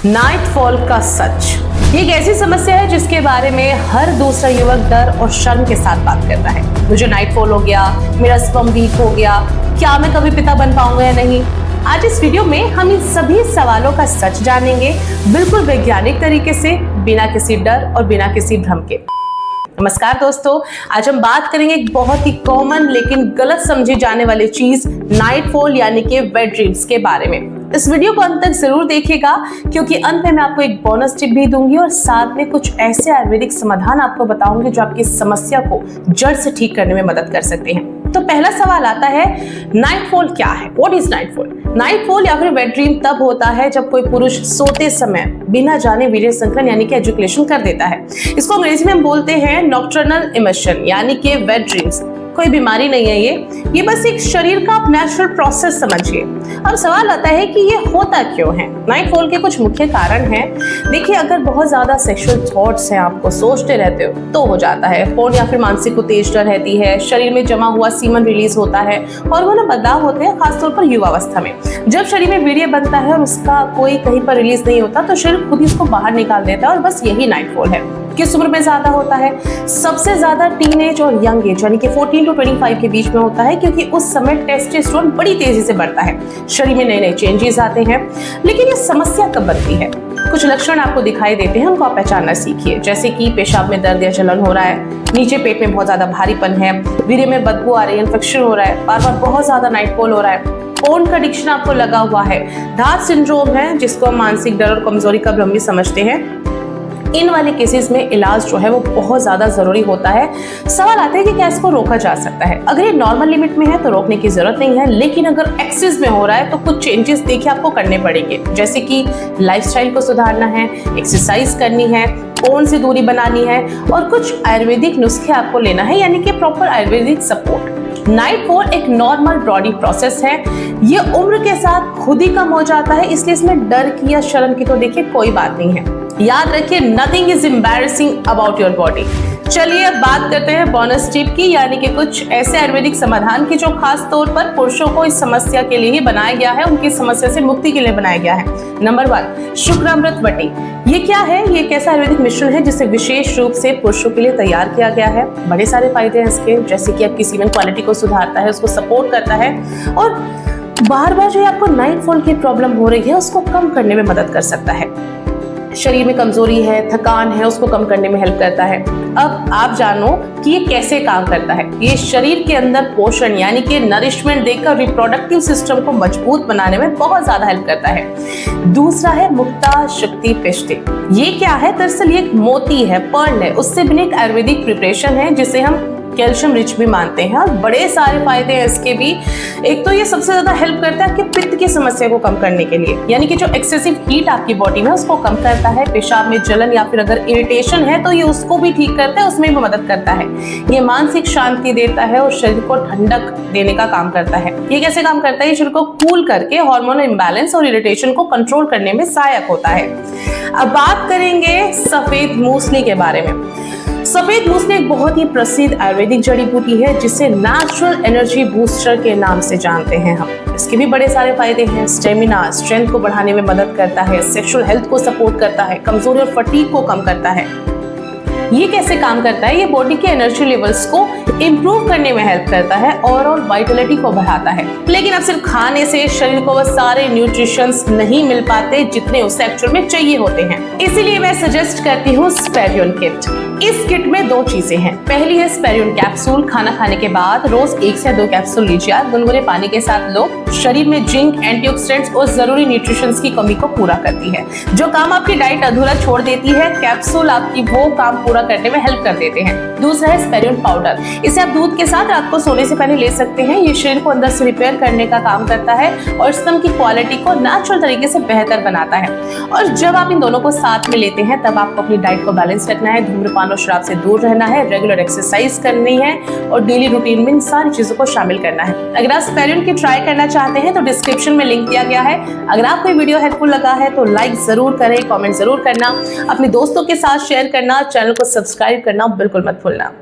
Nightfall का सच। ये एक ऐसी समस्या है जिसके बारे में हर दूसरा युवक डर और शर्म के साथ बात करता है। मुझे नाइटफॉल हो गया, मेरा स्पर्म वीक हो गया, क्या मैं कभी पिता बन पाऊंगा या नहीं। आज इस वीडियो में हम इन सभी सवालों का सच जानेंगे, बिल्कुल वैज्ञानिक तरीके से, बिना किसी डर और बिना किसी भ्रम के। नमस्कार दोस्तों, आज हम बात करेंगे एक बहुत ही कॉमन लेकिन गलत समझी जाने वाली चीज नाइटफॉल यानी कि वेट ड्रीम्स के बारे में। इस वीडियो को अंत तक जरूर देखिएगा क्योंकि अंत में मैं आपको एक बोनस टिप भी दूंगी और साथ में कुछ ऐसे आयुर्वेदिक समाधान आपको बताऊंगी जो आपकी समस्या को जड़ से ठीक करने में मदद कर सकते हैं। तो पहला सवाल आता है, नाइटफॉल क्या है? What is nightfall? नाइटफॉल या फिर वेट ड्रीम तब होता है जब कोई पुरुष सोते समय बिना जाने वीर्य संकलन यानी कि एजुकेशन कर देता है। इसको अंग्रेजी में हम बोलते हैं नॉक्टर्नल इमिशन यानी कि वेट ड्रीम्स। कोई बीमारी नहीं है ये बस एक शरीर का नेचुरल प्रोसेस समझिए। अब सवाल आता है कि ये होता क्यों है? नाइटफॉल के कुछ मुख्य कारण हैं। देखिए, अगर बहुत ज्यादा सेक्सुअल थॉट्स हैं, आपको सोचते रहते हो तो हो जाता है। फोन या फिर मानसिक उत्तेजना रहती है, शरीर में जमा हुआ सीमन रिलीज होता है, हार्मोनल बदलाव होते हैं खासतौर पर युवावस्था में। जब शरीर में वीर्य बनता है और उसका कोई कहीं पर रिलीज नहीं होता तो शरीर खुद ही इसको बाहर निकाल देता है और बस यही नाइटफॉल है। किस उम्र में ज्यादा होता है? सबसे ज्यादा टीनेज और यंग एज यानी कि 14 to 25 के बीच में होता है क्योंकि उस समय टेस्टोस्टेरोन बड़ी तेजी से बढ़ता है, शरीर में नए नए चेंजेस आते हैं। लेकिन ये समस्या कब बनती है? कुछ लक्षण आपको दिखाई देते हैं, उनको आप पहचानना सीखिए, जैसे कि पेशाब में दर्द या जलन हो रहा है, नीचे पेट में बहुत ज्यादा भारीपन है, वीर्य में बदबू आ रही है, इन्फेक्शन हो रहा है, बार बार बहुत ज्यादा नाइटफॉल हो रहा है, पोर्न का एडिक्शन आपको लगा हुआ है, धात सिंड्रोम है जिसको हम मानसिक डर और कमजोरी का भ्रम भी समझते हैं। इन वाले केसेस में इलाज जो है वो बहुत ज्यादा जरूरी होता है। सवाल आता है कि क्या इसको रोका जा सकता है? अगर ये नॉर्मल लिमिट में है तो रोकने की जरूरत नहीं है, लेकिन अगर एक्सेस में हो रहा है तो कुछ चेंजेस देखिए आपको करने पड़ेंगे, जैसे कि लाइफस्टाइल को सुधारना है, एक्सरसाइज करनी है, फोन से दूरी बनानी है और कुछ आयुर्वेदिक नुस्खे आपको लेना है यानी कि प्रॉपर आयुर्वेदिक सपोर्ट। नाइटफॉल एक नॉर्मल बॉडी प्रोसेस है, ये उम्र के साथ खुद ही कम हो जाता है, इसलिए इसमें डर की या शर्म की तो देखिए कोई बात नहीं है। याद रखिए, nothing is embarrassing about your body. चलिए अब बात करते हैं बोनस टिप की, यानी कि कुछ ऐसे आयुर्वेदिक समाधान की जो खास तौर पर पुरुषों को इस समस्या के लिए ही बनाया गया है, उनकी समस्या से मुक्ति के लिए बनाया गया है। नंबर 1, शुक्रामृत वटी। ये क्या है? ये एक ऐसा आयुर्वेदिक मिश्रण है जिसे विशेष रूप से पुरुषों के लिए तैयार किया गया है। बड़े सारे फायदे हैं इसके, जैसे कि आपकी सीमेन क्वालिटी को सुधारता है, उसको सपोर्ट करता है और बार बार जो आपको नाइटफॉल की प्रॉब्लम हो रही है उसको कम करने में मदद कर सकता है। शरीर में कमजोरी है, थकान है, उसको कम करने में हेल्प करता है। अब आप जानो कि ये कैसे काम करता है। ये शरीर के अंदर पोषण यानी कि नरिशमेंट देकर रिप्रोडक्टिव सिस्टम को मजबूत बनाने में बहुत ज्यादा हेल्प करता है। दूसरा है मुक्ता शक्ति पिष्टे। ये क्या है? दरअसल ये एक मोती है, पर्ल है, उससे बनी एक आयुर्वेदिक प्रिपरेशन है जिसे हम कैल्शियम रिच भी मानते हैं और बड़े सारे फायदे हैं इसके भी। एक तो ये सबसे ज्यादा हेल्प करता है कि पित्त की समस्या को कम करने के लिए, यानी कि जो एक्सेसिव हीट आपकी बॉडी में उसको कम करता है। पेशाब में जलन या फिर अगर इरिटेशन है तो ये उसको भी ठीक करता है, उसमें भी मदद करता है। ये मानसिक शांति देता है और शरीर को ठंडक देने का काम करता है। ये कैसे काम करता है? ये शरीर को कूल करके हार्मोनल इंबैलेंस और इरिटेशन को कंट्रोल करने में सहायक होता है। अब बात करेंगे सफेद मूसली के बारे में। सफेद मूसली एक बहुत ही प्रसिद्ध आयुर्वेदिक जड़ी बूटी है जिसे नेचुरल एनर्जी बूस्टर के नाम से जानते हैं हम। इसके भी बड़े सारे फायदे हैं। स्टेमिना, स्ट्रेंथ को बढ़ाने में मदद करता है, सेक्सुअल हेल्थ को सपोर्ट करता है, कमजोरी और फटीग को कम करता है। ये कैसे काम करता है? ये बॉडी के एनर्जी लेवल्स को इंप्रूव करने में हेल्प करता है और वाइटलिटी को बढ़ाता है। लेकिन अब सिर्फ खाने से शरीर को वो सारे न्यूट्रिशंस नहीं मिल पाते जितने उसे एक्चुअल में चाहिए होते हैं। इसीलिए मैं सजेस्ट करती हूँ स्पेरियन किट। इस किट में 2 चीजें हैं। पहली है स्पेरियन कैप्सूल। खाना खाने के बाद रोज 1 से 2 कैप्सूल लीजिए आप, गुनगुने पानी के साथ लो। शरीर में जिंक, एंटीऑक्सीडेंट्स और जरूरी न्यूट्रिशंस की कमी को पूरा करती है। जो काम आपकी डाइट अधूरा छोड़ देती है, कैप्सूल आपकी वो काम पूरा करने में हेल्प कर देते हैं। दूसरा है स्पेरियन पाउडर। इसे आप दूध के साथ रात को सोने से पहले ले सकते हैं। ये शरीर को अंदर से रिपेयर करने का काम करता है और स्तन की क्वालिटी को नेचुरल तरीके से बेहतर बनाता है। और जब आप इन दोनों को साथ में लेते हैं तब आपको अपनी डाइट को बैलेंस रखना है, धूम्रपान और शराब से दूर रहना है, रेगुलर एक्सरसाइज करनी है और डेली रूटीन में इन सारी चीजों को शामिल करना है। अगर आप स्पेरियन की ट्राई करना चाहते हैं तो डिस्क्रिप्शन में लिंक दिया गया है। अगर आपको ये वीडियो हेल्पफुल लगा है तो लाइक जरूर करें, कमेंट जरूर करना, अपने दोस्तों के साथ शेयर करना, चैनल को सब्सक्राइब करना बिल्कुल मत भूलना।